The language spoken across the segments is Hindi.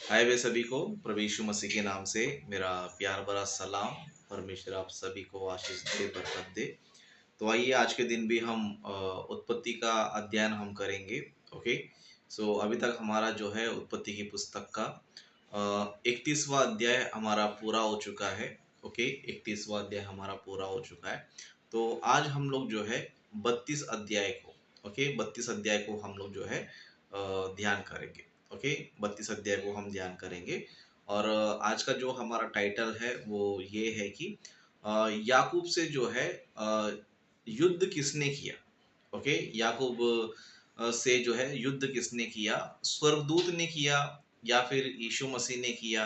हाय वे सभी को प्रभु यीशु मसीह के नाम से मेरा प्यार भरा सलाम। परमेश्वर आप सभी को आशीष दे, बरकत दे। तो आइए आज के दिन भी हम उत्पत्ति का अध्ययन हम करेंगे। ओके। सो अभी तक हमारा जो है उत्पत्ति की पुस्तक का 31वां अध्याय हमारा पूरा हो चुका है। ओके, 31वां अध्याय हमारा पूरा हो चुका है। तो आज हम लोग जो है 32 अध्याय को, ओके, 32 अध्याय को हम लोग जो है ध्यान करेंगे। ओके, 32 अध्याय को हम ध्यान करेंगे। और आज का जो हमारा टाइटल है वो ये है कि याकूब से जो है युद्ध किसने किया। ओके, याकूब से जो है युद्ध किसने किया, स्वर्गदूत ने किया या फिर यीशु मसीह ने किया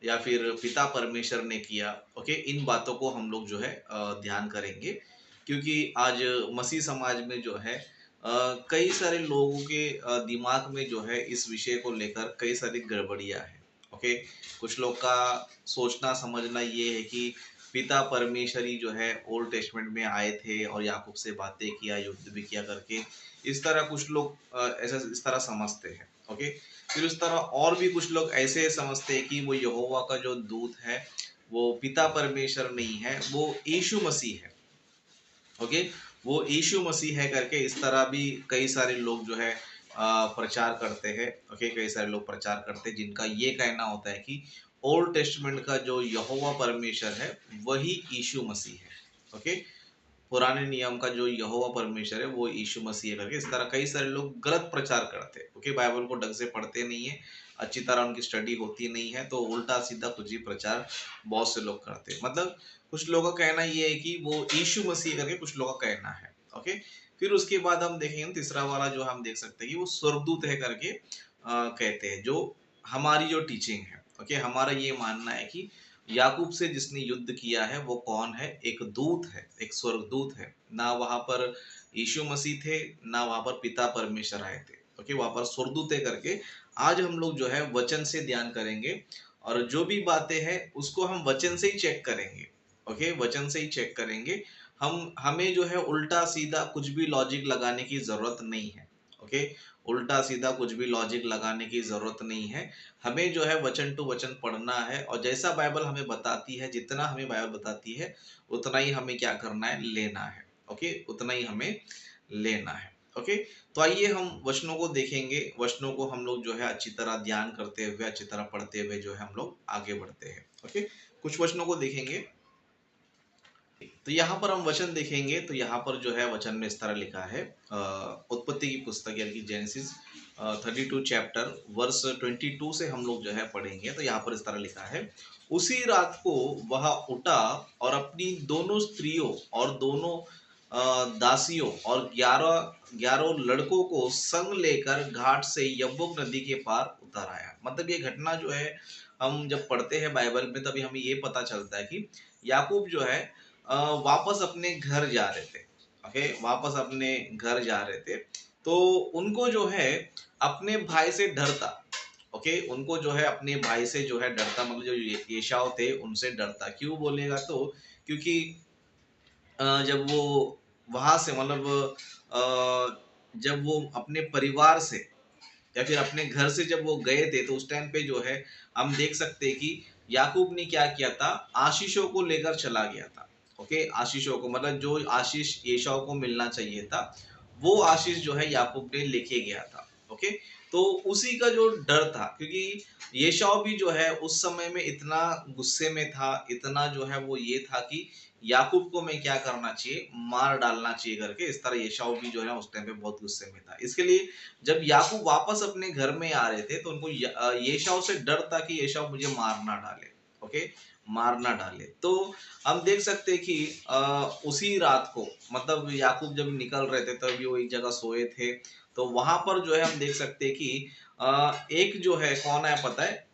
या फिर पिता परमेश्वर ने किया। ओके, इन बातों को हम लोग जो है ध्यान करेंगे, क्योंकि आज मसीह समाज में जो है कई सारे लोगों के दिमाग में जो है इस विषय को लेकर कई सारी गड़बड़ियां हैं। ओके, कुछ लोग का सोचना समझना ये है कि पिता परमेश्वर ही जो है ओल्ड टेस्टमेंट में आए थे और याकूब से बातें किया, युद्ध भी किया करके। इस तरह कुछ लोग ऐसा इस तरह समझते हैं। ओके, फिर उस तरह और भी कुछ लोग ऐसे समझते हैं कि वो यहोवा का जो दूत है वो पिता परमेश्वर नहीं है, वो यीशु मसीह है। ओके, वो यीशु मसीह है करके इस तरह भी कई सारे लोग जो है प्रचार करते हैं। ओके, कई सारे लोग प्रचार करते हैं जिनका ये कहना होता है कि ओल्ड टेस्टमेंट का जो यहोवा परमेश्वर है वही यीशु मसीह है। ओके, पुराने नियम का जो यहोवा परमेश्वर है वो यीशु मसीह है करके इस तरह कई सारे लोग गलत प्रचार करते हैं। ओके, बाइबल को ढंग से पढ़ते नहीं है, अच्छी तरह उनकी स्टडी होती नहीं है, तो उल्टा सीधा कुछ ही प्रचार बहुत से लोग करते हैं। मतलब कुछ लोगों का कहना ये है कि वो यीशु मसीह करके कुछ लोगों का कहना है। ओके, फिर उसके बाद हम देखेंगे तीसरा वाला जो हम देख सकते हैं कि वो स्वर्गदूत है करके कहते हैं, जो हमारी जो टीचिंग है। ओके, हमारा ये मानना है कि याकूब से जिसने युद्ध किया है वो कौन है, एक दूत है, एक स्वर्गदूत है। ना वहां पर यीशु मसीह थे, ना वहां पर पिता परमेश्वर आए थे। ओके, वहां पर स्वर्गदूत है करके आज हम लोग जो है वचन से ध्यान करेंगे, और जो भी बातें हैं उसको हम वचन से ही चेक करेंगे। ओके, वचन से ही चेक करेंगे। हमें जो है उल्टा सीधा कुछ भी लॉजिक लगाने की जरूरत नहीं है। ओके, उल्टा सीधा कुछ भी लॉजिक लगाने की जरूरत नहीं है। हमें जो है वचन टू वचन पढ़ना है, और जैसा बाइबल हमें बताती है, जितना हमें बाइबल बताती है उतना ही हमें क्या करना है, लेना है। ओके, उतना ही हमें लेना है। ओके, तो आइए हम वचनों को देखेंगे। वचनों को हम लोग जो है अच्छी तरह ध्यान करते हुए, अच्छी तरह पढ़ते हुए जो है हम लोग आगे बढ़ते हैं। ओके, कुछ वचनों को देखेंगे। तो यहाँ पर हम वचन देखेंगे, तो यहाँ पर जो है वचन में इस तरह लिखा है, उत्पत्ति की पुस्तक यानी कि जेनेसिस 32 चैप्टर वर्स 22 से हम लोग जो है पढ़ेंगे। तो यहाँ पर इस तरह लिखा है, उसी रात को वह उठा और अपनी दोनों स्त्रियों और दोनों दासियों और 11 लड़कों को संग लेकर घाट से यब्बोक नदी के पार उतर आया। मतलब ये घटना जो है हम जब पढ़ते हैं बाइबल में तभी हमें ये पता चलता है कि याकूब जो है वापस अपने घर जा रहे थे। ओके, वापस अपने घर जा रहे थे। तो उनको जो है अपने भाई से डर था। ओके, उनको जो है अपने भाई से जो है डर था, मतलब जो एसाव थे उनसे डर था। क्यों बोलेगा तो क्योंकि जब वो वहां से मतलब जब वो अपने परिवार से या फिर अपने घर से जब वो गए थे, तो उस टाइम पे जो है हम देख सकते हैं कि याकूब ने क्या किया था, आशीषों को लेकर चला गया था। ओके, आशीषों को मतलब जो आशीष एसाव को मिलना चाहिए था वो आशीष जो है याकूब ने लेके गया था। ओके, तो उसी का जो डर था, क्योंकि एसाव भी जो है उस समय में इतना गुस्से में था, इतना जो है वो ये था कि याकूब को मैं क्या करना चाहिए, मार डालना चाहिए करके। इस तरह एसाव भी जो है ना उस टाइम पे बहुत गुस्से में था। इसके लिए जब याकूब वापस अपने घर में आ रहे थे तो उनको एसाव से डर था कि एसाव मुझे मार ना डाले। ओके, मार ना डाले। तो हम देख सकते हैं कि उसी रात को मतलब याकूब जब निकल रहे थे तब वो एक जगह सोए थे। तो वहां पर जो है हम देख सकते हैं कि एक जो है कौन है पता है,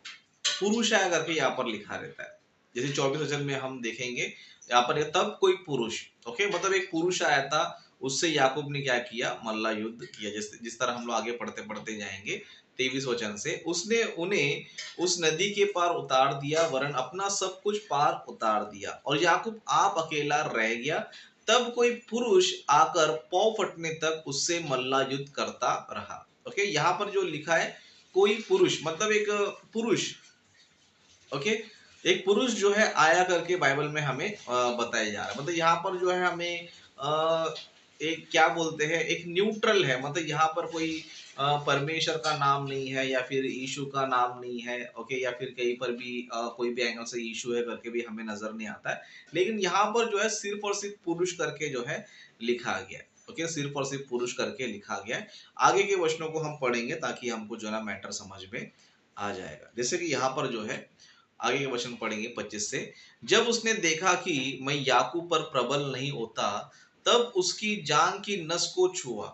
पुरुष आया करके यहाँ पर लिखा रहता है। जैसे 24 वचन में हम देखेंगे यहाँ पर तब कोई पुरुष। ओके, मतलब एक पुरुष आया था, उससे याकूब ने क्या किया, मल्ला युद्ध किया। जिस तरह हम लोग आगे पढ़ते पढ़ते जाएंगे 23 वचन से, उसने उन्हें उस नदी के पार उतार दिया, वरन अपना सब कुछ पार उतार दिया, और याकूब आप अकेला रह गया। तब कोई पुरुष आकर पौ फटने तक उससे मल्ला युद्ध करता रहा। ओके, यहाँ पर जो लिखा है कोई पुरुष, मतलब एक पुरुष, ओके, एक पुरुष जो है आया करके बाइबल में हमें बताया जा रहा है। मतलब यहाँ पर जो है हमें एक क्या बोलते हैं, एक न्यूट्रल है, मतलब यहाँ पर कोई परमेश्वर का नाम नहीं है या फिर यीशु का नाम नहीं है, ओके, या फिर कहीं पर भी कोई भी एंगल से यीशु है करके भी हमें नजर नहीं आता है। लेकिन यहाँ पर जो है सिर्फ और सिर्फ पुरुष करके जो है लिखा गया है, ओके, सिर्फ और सिर्फ पुरुष करके लिखा गया है। आगे के वचनों को हम पढ़ेंगे ताकि हमको जो है ना मैटर समझ में आ जाएगा। जैसे कि यहाँ पर जो है आगे के वचन पढ़ेंगे 25 से। जब उसने देखा कि मैं याकूब पर प्रबल नहीं होता, तब उसकी जान की नस को छुआ।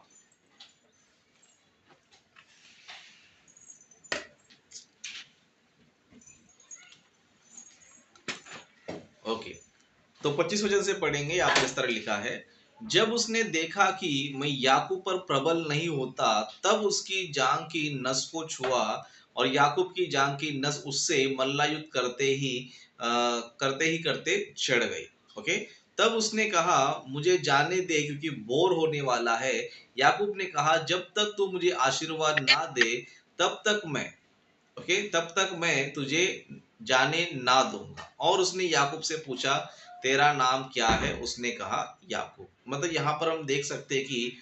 ओके, तो 25 वचन से पढ़ेंगे। यहाँ पर इस तरह लिखा है, जब उसने देखा कि मैं याकूब पर प्रबल नहीं होता, तब उसकी जांग की नस को छुआ, और याकूब की जांग की नस उससे मल्लायुद्ध करते चढ़ गई। ओके, तब उसने कहा मुझे जाने दे क्योंकि बोर होने वाला है। याकूब ने कहा जब तक तू मुझे आशीर्वाद ना दे तब तक मैं, ओके, तब तक मैं तुझे जाने ना दूंगा। और उसने याकूब से पूछा तेरा नाम क्या है? उसने कहा याकूब। मतलब यहाँ पर हम देख सकते हैं कि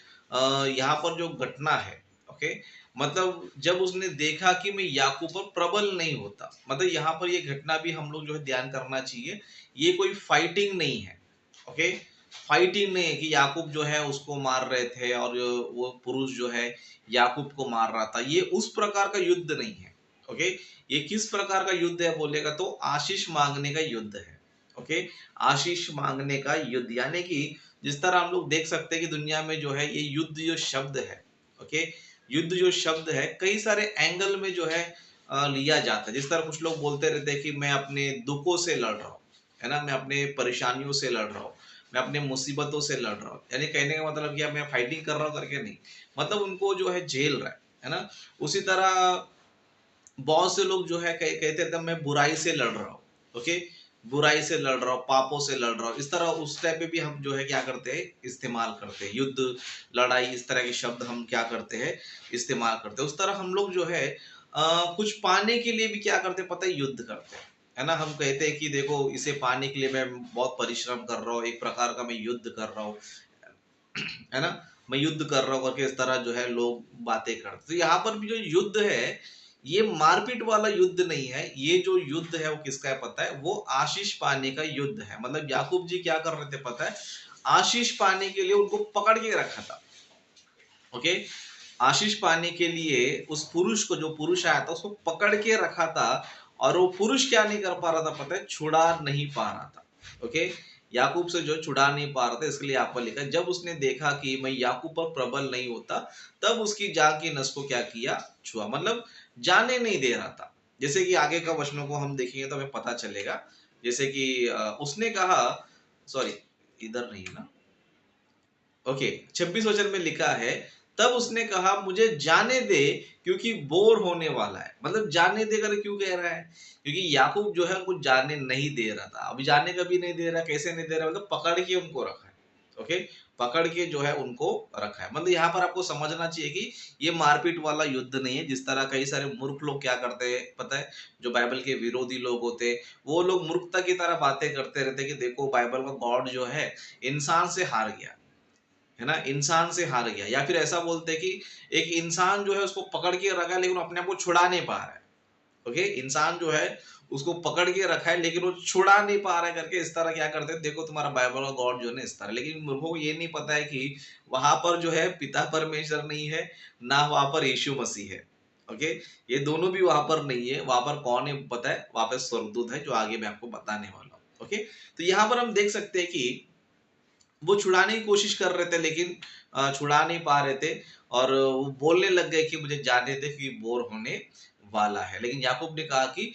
यहाँ पर जो घटना है, ओके, मतलब जब उसने देखा कि मैं याकूब पर प्रबल नहीं होता, मतलब यहाँ पर ये घटना भी हम लोग जो है ध्यान करना चाहिए। ये कोई फाइटिंग नहीं है, ओके, फाइटिंग नहीं है कि याकूब जो है उसको मार रहे थे और वो पुरुष जो है याकूब को मार रहा था। ये उस प्रकार का युद्ध नहीं है, ओके। ये किस प्रकार का युद्ध है बोलेगा तो आशीष मांगने का युद्ध है, ओके, आशीष मांगने का युद्ध। यानी कि जिस तरह हम लोग देख सकते हैं कि दुनिया में जो है ये युद्ध जो शब्द है, ओके, युद्ध जो शब्द है कई सारे एंगल में जो है लिया जाता है। जिस तरह कुछ लोग बोलते रहते हैं कि मैं अपने दुखों से लड़ रहा हूँ, है ना, मैं अपने परेशानियों से लड़ रहा हूँ, मैं अपने मुसीबतों से लड़ रहा हूँ। यानी कहने का मतलब क्या, मैं फाइटिंग कर रहा हूँ करके नहीं, मतलब उनको जो है झेल रहा है ना। उसी तरह बहुत से लोग जो है कहते थे मैं बुराई से लड़ रहा हूँ, ओके, बुराई से लड़ रहा हूँ, पापों से लड़ रहा हूँ। इस तरह उस टाइप पे भी हम जो है क्या करते हैं, इस्तेमाल करते हैं। युद्ध, लड़ाई, इस तरह के शब्द हम क्या करते हैं, इस्तेमाल करते हैं। उस तरह हम लोग जो है कुछ पाने के लिए भी क्या करते हैं पता है, युद्ध करते हैं, है ना। हम कहते हैं कि देखो इसे पाने के लिए मैं बहुत परिश्रम कर रहा हूँ, एक प्रकार का मैं युद्ध कर रहा हूँ, है ना, मैं युद्ध कर रहा हूँ करके इस तरह जो है लोग बातें करते। तो यहाँ पर भी जो युद्ध है ये मारपीट वाला युद्ध नहीं है। ये जो युद्ध है वो किसका है पता है, वो आशीष पाने का युद्ध है। मतलब याकूब जी क्या कर रहे थे पता है, आशीष पाने के लिए उनको पकड़ के रखा था, ओके, आशीष पाने के लिए उस पुरुष को, जो पुरुष आया था उसको पकड़ के रखा था। और वो पुरुष क्या नहीं कर पा रहा था पता है, छुड़ा नहीं पा रहा था, ओके, याकूब से जो छुड़ा नहीं पा रहा था। इसके लिए यहाँ पर लिखा जब उसने देखा कि मैं याकूब पर प्रबल नहीं होता, तब उसकी जान की नस को क्या किया, छुआ, मतलब जाने नहीं दे रहा था। जैसे कि आगे का वचनों को हम देखेंगे तो हमें पता चलेगा। जैसे कि उसने कहा, सॉरी इधर नहीं है ना, ओके, 26 वचन में लिखा है तब उसने कहा मुझे जाने दे क्योंकि बोर होने वाला है। मतलब जाने देकर क्यों कह रहा है, क्योंकि याकूब जो है कुछ जाने नहीं दे रहा था। अभी जाने का भी नहीं दे रहा, कैसे नहीं दे रहा, मतलब पकड़ के उनको रखा है, ओके, पकड़ के जो है उनको रखा है। मतलब यहाँ पर आपको समझना चाहिए कि ये मारपीट वाला युद्ध नहीं है। जिस तरह कई सारे मूर्ख लोग क्या करते हैं पता है, जो बाइबल के विरोधी लोग होते हैं वो लोग मूर्खता की तरह बातें करते रहते कि देखो बाइबल का गॉड जो है इंसान से हार गया, है ना, इंसान से हार गया। या फिर ऐसा बोलते हैं कि एक इंसान जो है उसको पकड़ के रखा है लेकिन वो अपने आप को छुड़ा नहीं पा रहा है, ओके, इंसान जो है उसको पकड़ के रखा है लेकिन वो छुड़ा नहीं पा रहा है करके इस तरह क्या करते हैं, देखो तुम्हारा बाइबल और गॉड जो है इस तरह। लेकिन मूर्खों को ये नहीं पता है कि वहां पर जो है पिता परमेश्वर नहीं है, ना वहां पर यीशु मसीह है, ओके, ये दोनों भी वहां पर नहीं है। वहां पर कौन है पता है, वहां पर स्वर्गदूत है, जो आगे मैं आपको बताने वाला हूँ, ओके। तो यहाँ पर हम देख सकते हैं कि वो छुड़ाने की कोशिश कर रहे थे लेकिन छुड़ा नहीं पा रहे थे। और वो बोलने लग गए कि मुझे जाने दे कि बोर होने वाला है। लेकिन याकूब ने कहा कि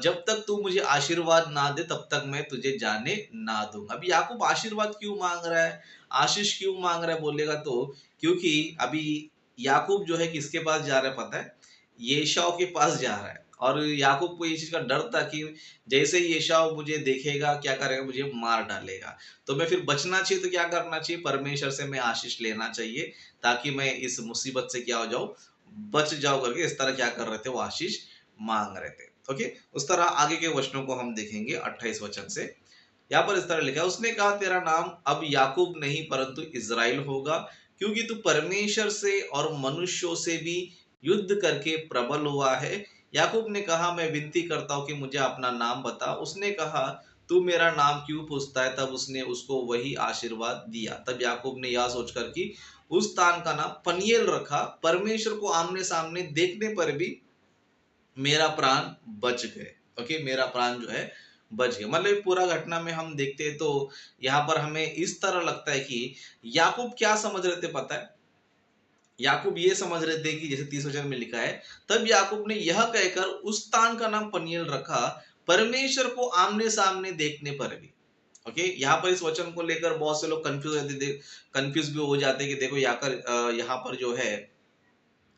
जब तक तू मुझे आशीर्वाद ना दे तब तक मैं तुझे जाने ना दूंगा। अभी याकूब आशीर्वाद क्यों मांग रहा है, आशीष क्यों मांग रहा है बोलेगा तो क्योंकि अभी याकूब जो है किसके पास जा रहा है पता है, येशाव के पास जा रहा है। और याकूब को ये चीज का डर था कि जैसे ही येशाव मुझे देखेगा क्या करेगा, मुझे मार डालेगा। तो मैं फिर बचना चाहिए तो क्या करना चाहिए, परमेश्वर से मैं आशीष लेना चाहिए ताकि मैं इस मुसीबत से क्या हो जाऊं, बच जाओ करके इस तरह क्या कर रहे थे, वो आशीष मांग रहे थे। ओके, उस तरह आगे के वचनों को हम देखेंगे 28 वचन से। यहाँ पर इस तरह लिखा है, उसने कहा तेरा नाम अब याकूब नहीं परंतु इज़राइल होगा, क्योंकि तू परमेश्वर से और मनुष्यों से भी युद्ध करके प्रबल हुआ है। याकूब ने कहा मैं विनती करता हूँ कि मुझे अपना नाम बता। उसने कहा तू मेरा नाम क्यों पूछता है? तब उसने उसको वही आशीर्वाद दिया। तब याकूब ने यह सोचकर कि उस स्थान का नाम पनिएल रखा, परमेश्वर को आमने सामने देखने पर भी मेरा प्राण बच गए। ओके, मेरा प्राण जो है बच गया। मतलब पूरा घटना में हम देखते हैं तो यहाँ पर हमें इस तरह लगता है कि याकूब क्या समझ रहे थे पता है? याकूब ये समझ रहे थे कि जैसे 30 वचन में लिखा है, तब याकूब ने यह कहकर उस स्थान का नाम पनिएल रखा, परमेश्वर को आमने सामने देखने पर भी। ओके, यहाँ पर इस वचन को लेकर बहुत से लोग कंफ्यूज भी हो जाते हैं कि देखो यहाँ पर जो है,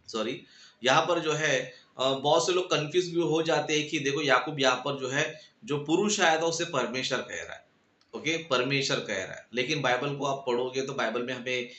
सॉरी, यहाँ पर जो है बहुत से लोग कंफ्यूज भी हो जाते हैं कि देखो याकूब यहाँ पर जो है, जो पुरुष आया था उसे परमेश्वर कह रहा है। ओके, परमेश्वर कह रहा है, लेकिन बाइबल को आप पढ़ोगे तो बाइबल में हमें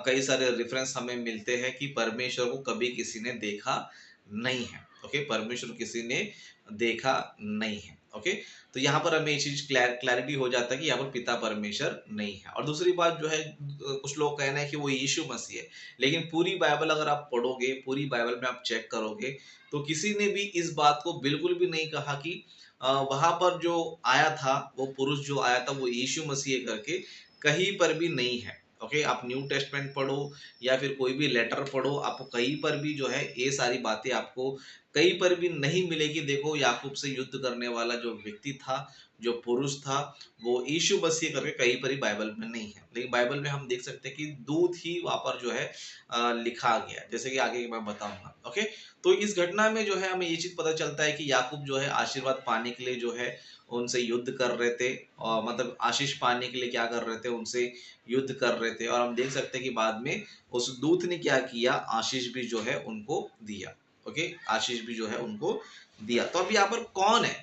कई सारे रेफरेंस हमें मिलते हैं कि परमेश्वर को कभी किसी ने देखा नहीं है। ओके, परमेश्वर को किसी ने देखा नहीं है। ओके, तो यहाँ पर हमें ये चीज क्लैरिटी हो जाता है कि यहाँ पर पिता परमेश्वर नहीं है। और दूसरी बात जो है, कुछ लोग कहना है कि वो यीशु मसीह है, लेकिन पूरी बाइबल अगर आप पढ़ोगे, पूरी बाइबल में आप चेक करोगे तो किसी ने भी इस बात को बिल्कुल भी नहीं कहा कि वहां पर जो आया था, वो पुरुष जो आया था वो यीशु मसीह करके कहीं पर भी नहीं है। ओके, आप न्यू टेस्टमेंट पढ़ो या फिर कोई भी लेटर पढ़ो, आपको कहीं पर भी जो है ये सारी बातें आपको कहीं पर भी नहीं मिलेगी। देखो याकूब से युद्ध करने वाला जो व्यक्ति था, जो पुरुष था, वो यीशु मसीह करके कहीं पर ही बाइबल में नहीं है। लेकिन बाइबल में हम देख सकते हैं कि दूत ही वहां पर जो है लिखा गया है, जैसे कि आगे मैं बताऊंगा। ओके, तो इस घटना में जो है हमें ये चीज पता चलता है कि याकूब जो है आशीर्वाद पाने के लिए जो है उनसे युद्ध कर रहे थे, और मतलब आशीष पाने के लिए क्या कर रहे थे, उनसे युद्ध कर रहे थे। और हम देख सकते हैं कि बाद में उस दूत ने क्या किया, आशीष भी जो है उनको दिया। ओके, आशीष भी जो है उनको दिया। तो अब यहाँ पर कौन है?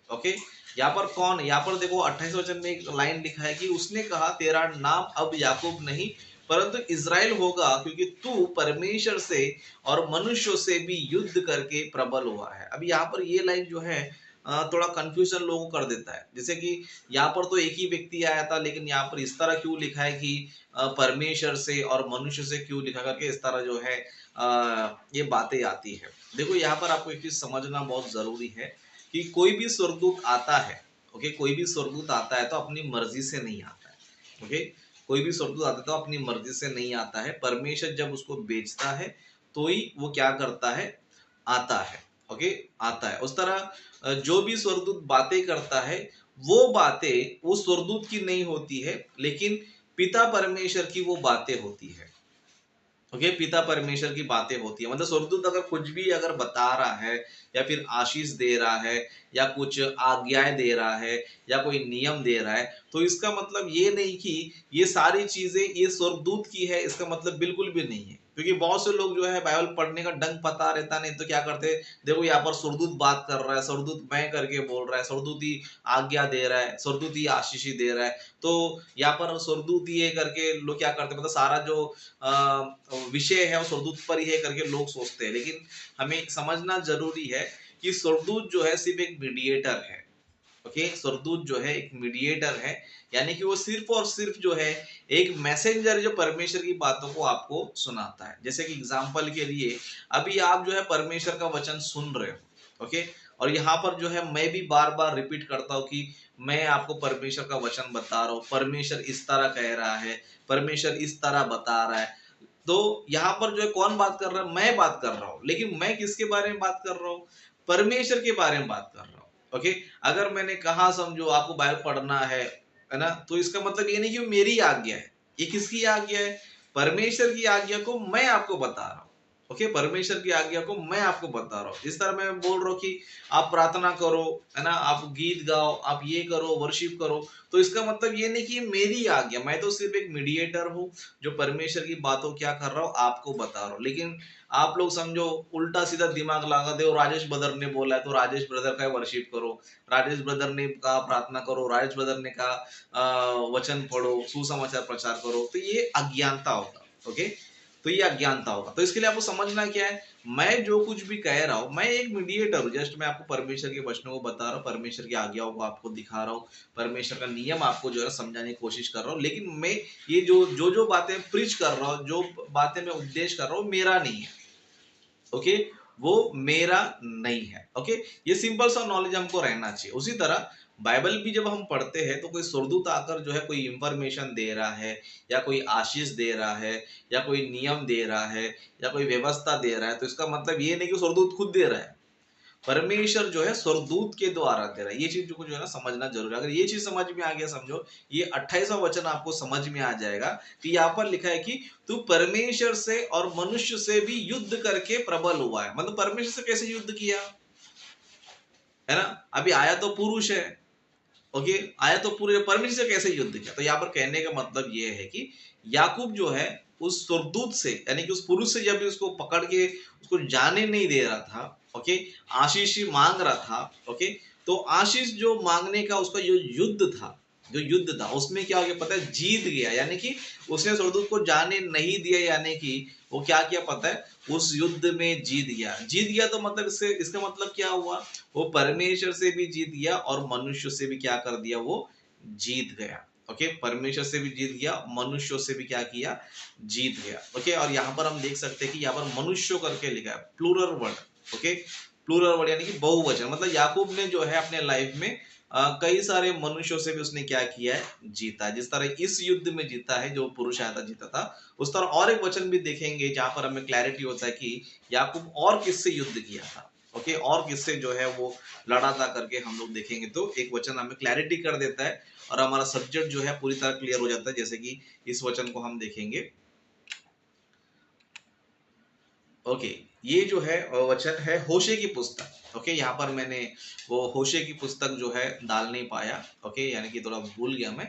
ओके, यहाँ पर कौन है? यहाँ पर देखो 28 वचन में एक लाइन लिखा है कि उसने कहा तेरा नाम अब याकूब नहीं परंतु इज़राइल होगा, क्योंकि तू परमेश्वर से और मनुष्यों से भी युद्ध करके प्रबल हुआ है। अभी यहाँ पर ये लाइन जो है थोड़ा कंफ्यूजन लोगों को कर देता है। जैसे कि यहाँ पर तो एक ही व्यक्ति आया था, लेकिन यहाँ पर इस तरह क्यों लिखा है कि परमेश्वर से और मनुष्य से क्यों लिखा करके इस तरह जो है ये बातें आती है। देखो यहाँ पर आपको एक चीज समझना बहुत जरूरी है कि कोई भी स्वर्गदूत आता है, ओके, कोई भी स्वर्गदूत आता है तो अपनी मर्जी से नहीं आता है। ओके, कोई भी स्वर्गदूत आता है तो अपनी मर्जी से नहीं आता है। परमेश्वर जब उसको बेचता है तो ही वो क्या करता है, आता है। ओके, आता है। उस तरह जो भी स्वर्गदूत बातें करता है, वो बातें वो स्वर्गदूत की नहीं होती है, लेकिन पिता परमेश्वर की वो बातें होती है। ओके, पिता परमेश्वर की बातें होती है। मतलब स्वर्गदूत अगर कुछ भी अगर बता रहा है या फिर आशीष दे रहा है या कुछ आज्ञाएं दे रहा है या कोई नियम दे रहा है, तो इसका मतलब ये नहीं कि ये सारी चीजें ये स्वर्गदूत की है, इसका मतलब बिल्कुल भी नहीं है। क्योंकि बहुत से लोग जो है बाइबल पढ़ने का ढंग पता रहता नहीं तो क्या करते हैं, देखो यहाँ पर स्वर्गदूत बात कर रहा है, स्वर्गदूत मैं करके बोल रहा है, स्वर्गदूत ही आज्ञा दे रहा है, स्वर्गदूत ही आशीष ही दे रहा है, तो यहाँ पर स्वर्गदूत ही है करके लोग क्या करते हैं, मतलब सारा जो विषय है वो स्वर्गदूत पर ही है करके लोग सोचते हैं। लेकिन हमें समझना जरूरी है कि स्वर्गदूत जो है सिर्फ एक मीडिएटर है। ओके, स्वर्गदूत जो है एक मीडिएटर है, यानी कि वो सिर्फ और सिर्फ जो है एक मैसेंजर जो परमेश्वर की बातों को आपको सुनाता है। जैसे कि एग्जाम्पल के लिए अभी आप जो है परमेश्वर का वचन सुन रहे हो। ओके, और यहाँ पर जो है मैं भी बार बार रिपीट करता हूँ कि मैं आपको परमेश्वर का वचन बता रहा हूँ, परमेश्वर इस तरह कह रहा है, परमेश्वर इस तरह बता रहा है। तो यहाँ पर जो है कौन बात कर रहा है, मैं बात कर रहा हूँ, लेकिन मैं किसके बारे में बात कर रहा हूँ, परमेश्वर के बारे में बात कर रहा हूँ। ओके, अगर मैंने कहा समझो आपको बाइबल पढ़ना है ना, तो इसका मतलब ये नहीं कि मेरी आज्ञा है, ये किसकी आज्ञा है, परमेश्वर की आज्ञा को मैं आपको बता रहा हूँ। ओके, परमेश्वर की आज्ञा को मैं आपको बता रहा हूँ। इस तरह मैं बोल रहा हूँ कि आप प्रार्थना करो, है ना, आप गीत गाओ, आप ये करो, वर्शिप करो, तो इसका मतलब ये नहीं कि मेरी आज्ञा, मैं तो सिर्फ एक मीडिएटर हूँ जो परमेश्वर की बातों क्या कर रहा हूँ आपको बता रहा हूँ। लेकिन आप लोग समझो उल्टा सीधा दिमाग लगा दे, और राजेश ब्रदर ने बोला है तो राजेश ब्रदर का वर्शिप करो, राजेश ब्रदर ने कहा प्रार्थना करो, राजेश ब्रदर ने कहा वचन पढ़ो, सुसमाचार प्रचार करो, तो ये अज्ञानता होगा। ओके, तो ये अज्ञानता होगा। तो इसके लिए आपको समझना क्या है, मैं जो कुछ भी कह रहा हूँ, मैं एक मीडिएटर हूँ, जस्ट मैं आपको परमेश्वर के वचनों को बता रहा हूँ, परमेश्वर की आज्ञाओं को आपको दिखा रहा हूँ, परमेश्वर का नियम आपको जो है समझाने की कोशिश कर रहा हूँ। लेकिन मैं ये जो बातें प्रीच कर रहा हूँ, जो बातें मैं उपदेश कर रहा हूँ, मेरा नहीं है। ओके, वो मेरा नहीं है। ओके, ये सिंपल सा नॉलेज हमको रहना चाहिए। उसी तरह बाइबल भी जब हम पढ़ते हैं तो कोई स्वर्गदूत आकर जो है कोई इंफॉर्मेशन दे रहा है, या कोई आशीष दे रहा है, या कोई नियम दे रहा है, या कोई व्यवस्था दे रहा है, तो इसका मतलब ये नहीं कि स्वर्गदूत खुद दे रहा है, परमेश्वर जो है स्वर्गदूत के द्वारा दे रहा है। ये चीज को जो है ना समझना जरूरी है। अगर ये चीज समझ में आ गया, समझो ये 28वां वचन आपको समझ में आ जाएगा कि यहाँ पर लिखा है कि तू परमेश्वर से और मनुष्य से भी युद्ध करके प्रबल हुआ है। मतलब परमेश्वर से कैसे युद्ध किया, है ना। अभी आया तो पुरुष है, ओके, आया तो पूरे परमेश्वर से कैसे युद्ध किया। तो यहाँ पर कहने का मतलब ये है कि याकूब जो है उस स्वर्गदूत से, यानी कि उस पुरुष से जब भी उसको पकड़ के उसको जाने नहीं दे रहा था, ओके, आशीष ही मांग रहा था, ओके, तो आशीष जो मांगने का उसका जो युद्ध था, जो युद्ध था उसमें क्या हो गया पता है, जीत गया। यानी कि उसने स्वर्गदूत को जाने नहीं दिया, यानी कि वो क्या किया पता है, उस युद्ध में जीत गया। जीत गया तो मतलब इससे इसका मतलब क्या हुआ, वो परमेश्वर से भी जीत गया और मनुष्य से भी क्या कर दिया, वो जीत गया। ओके, परमेश्वर से भी जीत गया, मनुष्यों से भी क्या किया, जीत गया। ओके, और यहाँ पर हम देख सकते हैं कि यहाँ पर मनुष्यों करके लिखा है, plural word. Okay, plural word यानी कि बहुवचन। मतलब याकूब ने जो है अपने लाइफ में कई सारे मनुष्यों से भी उसने क्या किया है, जीता। जिस तरह इस युद्ध में जीता है, जो पुरुष आया था जीता था, उस तरह और एक वचन भी देखेंगे जहां पर हमें क्लैरिटी होता है कि याकूब और किससे युद्ध किया था। ओके, और किससे जो है वो लड़ा था करके हम लोग देखेंगे, तो एक वचन हमें क्लैरिटी कर देता है और हमारा सब्जेक्ट जो है पूरी तरह क्लियर हो जाता है। जैसे कि इस वचन को हम देखेंगे। ओके, ये जो है वचन है होशे की पुस्तक। ओके, यहाँ पर मैंने वो होशे की पुस्तक जो है डाल नहीं पाया, ओके, यानी कि थोड़ा भूल गया मैं।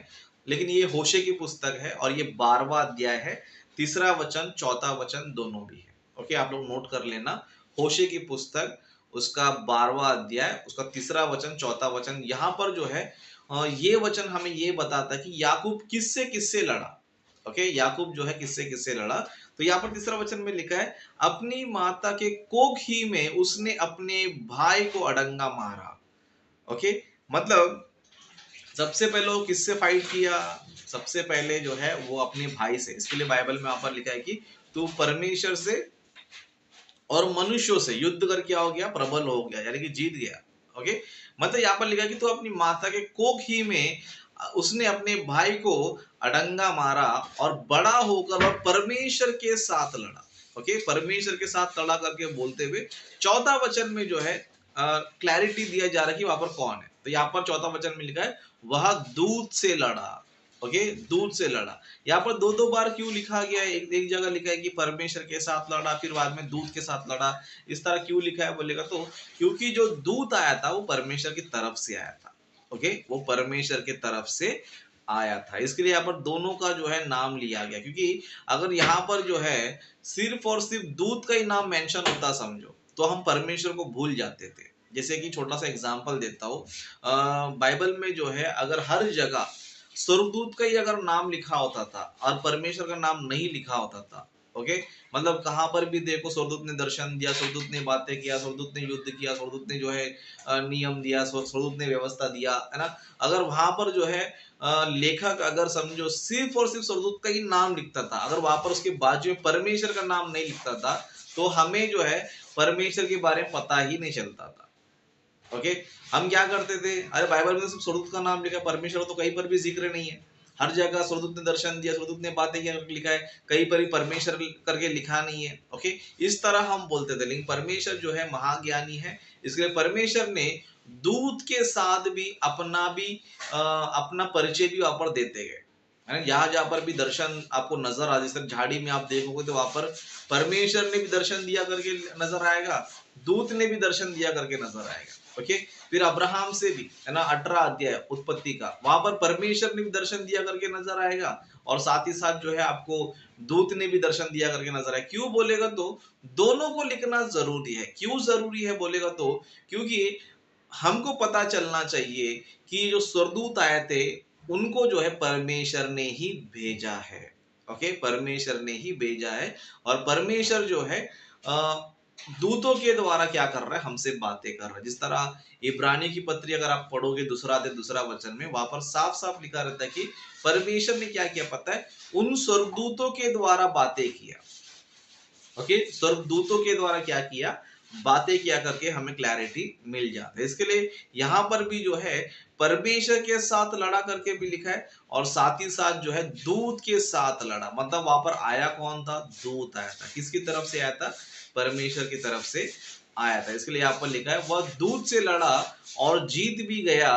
लेकिन ये होशे की पुस्तक है और ये 12वां अध्याय है, तीसरा वचन चौथा वचन दोनों भी है। ओके, आप लोग नोट कर लेना, होशे की पुस्तक उसका 12वां अध्याय उसका तीसरा वचन चौथा वचन। यहाँ पर जो है ये वचन हमें ये बताता है कि याकूब किससे किससे लड़ा। ओके, याकूब जो है किससे किससे लड़ा। तो यहाँ पर तीसरा वचन में लिखा है, अपनी माता के कोख ही में उसने अपने भाई को अड़ंगा मारा। ओके, मतलब सबसे पहले वो किससे फाइट किया, सबसे पहले जो है वो अपने भाई से। इसके लिए बाइबल में वहां पर लिखा है कि तू परमेश्वर से और मनुष्यों से युद्ध करके हो गया, प्रबल हो गया, यानी कि जीत गया। ओके, मतलब यहाँ पर लिखा है कि तू अपनी माता के कोख ही में उसने अपने भाई को अड़ंगा मारा और बड़ा होकर वह परमेश्वर के साथ लड़ा। ओके, परमेश्वर के साथ लड़ा करके बोलते हुए चौथा वचन में जो है क्लैरिटी दिया जा रहा है कि वहां पर कौन है। तो यहाँ पर चौथा वचन में लिखा है वह दूत से लड़ा। ओके, दूत से लड़ा। यहाँ पर दो दो बार क्यों लिखा गया है, एक जगह लिखा है कि परमेश्वर के साथ लड़ा, फिर बाद में दूत के साथ लड़ा। इस तरह क्यों लिखा है बोलेगा तो क्योंकि जो दूत आया था वो परमेश्वर की तरफ से आया था। ओके, वो परमेश्वर की तरफ से आया था, इसके लिए यहाँ पर दोनों का जो है नाम लिया गया। क्योंकि अगर यहाँ पर जो है सिर्फ और सिर्फ दूत का ही नाम मेंशन होता समझो, तो हम परमेश्वर को भूल जाते थे। जैसे कि छोटा सा एग्जांपल देता हूँ, बाइबल में जो है अगर हर जगह स्वर्गदूत का ही अगर नाम लिखा होता था और परमेश्वर का नाम नहीं लिखा होता था, ओके, मतलब कहां पर भी देखो स्वर्गदूत ने दर्शन दिया, स्वर्गदूत ने बातें किया, स्वर्गदूत ने युद्ध किया, स्वर्गदूत ने जो है नियम दिया, स्वर्गदूत ने व्यवस्था दिया, है ना। अगर वहां पर जो है लेखक अगर समझो सिर्फ और सिर्फ स्वर्गदूत का ही नाम लिखता था, अगर वहां पर उसके बाजू में परमेश्वर का नाम नहीं लिखता था, तो हमें जो है परमेश्वर के बारे में पता ही नहीं चलता था। ओके, हम क्या करते थे, अरे बाइबल में तो सिर्फ स्वर्गदूत का नाम लिखा है, परमेश्वर तो कहीं पर भी जिक्र नहीं है। हर जगह स्वर्गदूत ने दर्शन दिया, स्वर्गदूत ने बातें किया लिखा है, कहीं पर भी परमेश्वर करके लिखा नहीं है। ओके, इस तरह हम बोलते थे। लेकिन परमेश्वर जो है महाज्ञानी है, इसलिए परमेश्वर ने दूत के साथ भी अपना परिचय भी वहां पर देते गए, है ना। जहां जहां पर भी दर्शन आपको नजर आ, जैसे झाड़ी में आप देखोगे तो वहां पर परमेश्वर ने भी दर्शन दिया करके नजर आएगा, दूत ने भी दर्शन दिया करके नजर आएगा। ओके, फिर अब्राहम से भी, है ना, 18 अध्याय उत्पत्ति का, वहां पर परमेश्वर ने भी दर्शन दिया करके नजर आएगा और साथ ही साथ जो है आपको दूत ने भी दर्शन दिया करके नजर आए। क्यों बोलेगा तो दोनों को लिखना जरूरी है। क्यों जरूरी है बोलेगा तो क्योंकि हमको पता चलना चाहिए कि जो स्वर्गदूत आए थे उनको जो है परमेश्वर ने ही भेजा है। ओके, परमेश्वर ने ही भेजा है। और परमेश्वर जो है दूतों के द्वारा क्या कर रहा है, हमसे बातें कर रहा है। जिस तरह इब्रानी की पत्री अगर आप पढ़ोगे दूसरा अध्याय दूसरा वचन में, वहां पर साफ साफ लिखा रहता है कि परमेश्वर ने क्या किया पता है, उन स्वर्गदूतों के द्वारा बातें किया। ओके, स्वर्गदूतों के द्वारा क्या किया, बातें किया करके हमें क्लैरिटी मिल जाता है। इसके लिए यहां पर भी जो है परमेश्वर के साथ लड़ा करके भी लिखा है, और साथ ही साथ जो है दूत के साथ लड़ा। मतलब वहां पर आया कौन था, दूत आया था। किसकी तरफ से आया था, परमेश्वर की तरफ से आया था। इसके लिए यहाँ पर लिखा है वह दूत से लड़ा और जीत भी गया,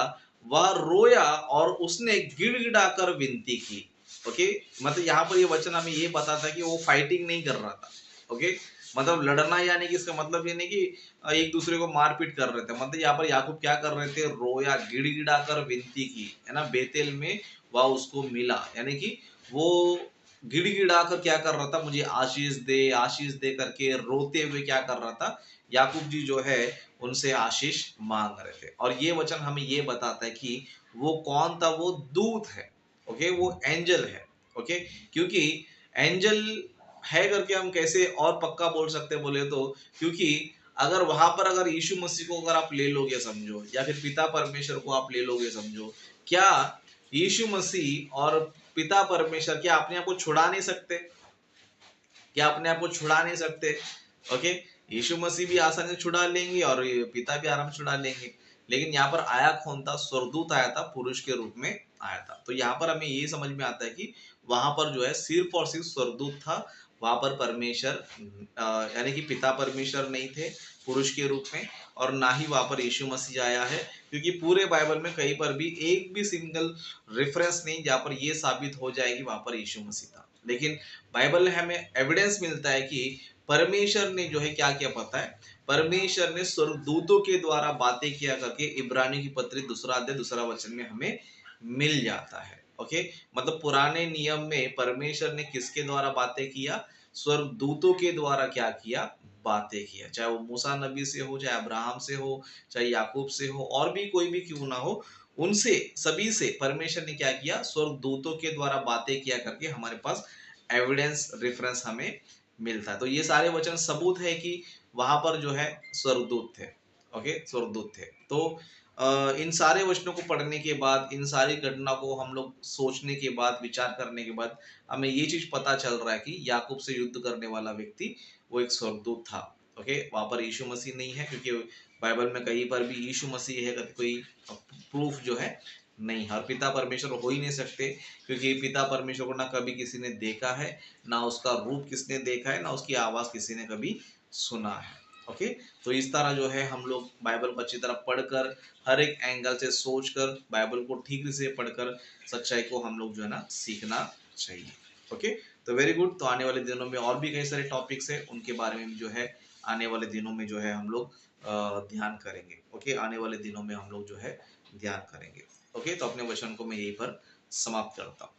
वह रोया और उसने गिड़गिड़ाकर विनती की। ओके, मतलब यहाँ पर ये वचन हमें ये बताता है कि वो फाइटिंग नहीं कर रहा था। ओके, मतलब लड़ना यानी कि इसका मतलब ये नहीं कि एक दूसरे को मारपीट कर रहे थे। मतलब यहाँ पर याकूब क्या कर रहे थे, रोया, गिड़गिड़ा कर विनती की, है ना। बेतेल में वह उसको मिला, यानी कि वो गिड़गिड़ा कर क्या कर रहा था, मुझे आशीष दे करके रोते हुए क्या कर रहा था, याकूब जी जो है उनसे आशीष मांग रहे थे। और ये वचन हमें ये बताता है कि वो कौन था, वो दूत है। ओके, वो एंजल है। ओके, क्योंकि एंजल है करके हम कैसे और पक्का बोल सकते हैं बोले तो, क्योंकि अगर वहां पर अगर यीशु मसीह को अगर आप ले लोगे समझो, या फिर पिता परमेश्वर को आप ले लोगे समझो, क्या यीशु मसीह और पिता परमेश्वर क्या अपने आप को छुड़ा नहीं सकते, क्या अपने आप को छुड़ा नहीं सकते। ओके, यीशु मसीह भी आसानी से छुड़ा लेंगे और ये पिता भी आराम से छुड़ा लेंगे। लेकिन यहाँ पर आया कौन था, स्वर्गदूत आया था, पुरुष के रूप में आया था। तो यहाँ पर हमें ये समझ में आता है कि वहां पर जो है सिर्फ और सिर्फ स्वर्गदूत था। वहां पर परमेश्वर यानी कि पिता परमेश्वर नहीं थे पुरुष के रूप में, और ना ही वहां पर यीशु मसीह आया है। क्योंकि पूरे बाइबल में कहीं पर भी एक भी सिंगल रेफरेंस नहीं जहाँ पर ये साबित हो जाए कि वहां पर यीशु मसीह था। लेकिन बाइबल में हमें एविडेंस मिलता है कि परमेश्वर ने जो है क्या किया पता है, परमेश्वर ने स्वर्गदूतों के द्वारा बातें किया करके इब्रानी की पत्री दूसरा अध्याय दूसरा वचन में हमें मिल जाता है। ओके, मतलब पुराने नियम में परमेश्वर ने किसके द्वारा बातें किया, स्वर्गदूतों के द्वारा क्या किया, बातें किया। चाहे वो मूसा नबी से हो, चाहे अब्राहम से हो, चाहे याकूब से हो, और भी कोई भी क्यों ना हो, उनसे सभी से परमेश्वर ने क्या किया, स्वर्गदूतों के द्वारा बातें किया करके हमारे पास एविडेंस रेफरेंस हमें मिलता है। तो ये सारे वचन सबूत है कि वहां पर जो है स्वर्गदूत थे। ओके, स्वर्गदूत थे। तो इन सारे वचनों को पढ़ने के बाद, इन सारी घटना को हम लोग सोचने के बाद, विचार करने के बाद, हमें ये चीज पता चल रहा है कि याकूब से युद्ध करने वाला व्यक्ति वो एक स्वर्गदूत था। ओके, वहां पर यीशु मसीह नहीं है, क्योंकि बाइबल में कहीं पर भी यीशु मसीह है कोई प्रूफ जो है नहीं है। और पिता परमेश्वर हो ही नहीं सकते, क्योंकि पिता परमेश्वर को ना कभी किसी ने देखा है, ना उसका रूप किसने देखा है, ना उसकी आवाज किसी ने कभी सुना है। ओके, तो इस तरह जो है हम लोग बाइबल को अच्छी तरह पढ़कर, हर एक एंगल से सोचकर, बाइबल को ठीक से पढ़कर सच्चाई को हम लोग जो है ना सीखना चाहिए। ओके, तो वेरी गुड। तो आने वाले दिनों में और भी कई सारे टॉपिक्स है, उनके बारे में जो है आने वाले दिनों में जो है हम लोग ध्यान करेंगे। ओके, आने वाले दिनों में हम लोग जो है ध्यान करेंगे। ओके, तो अपने वचन को मैं यहीं पर समाप्त करता हूँ।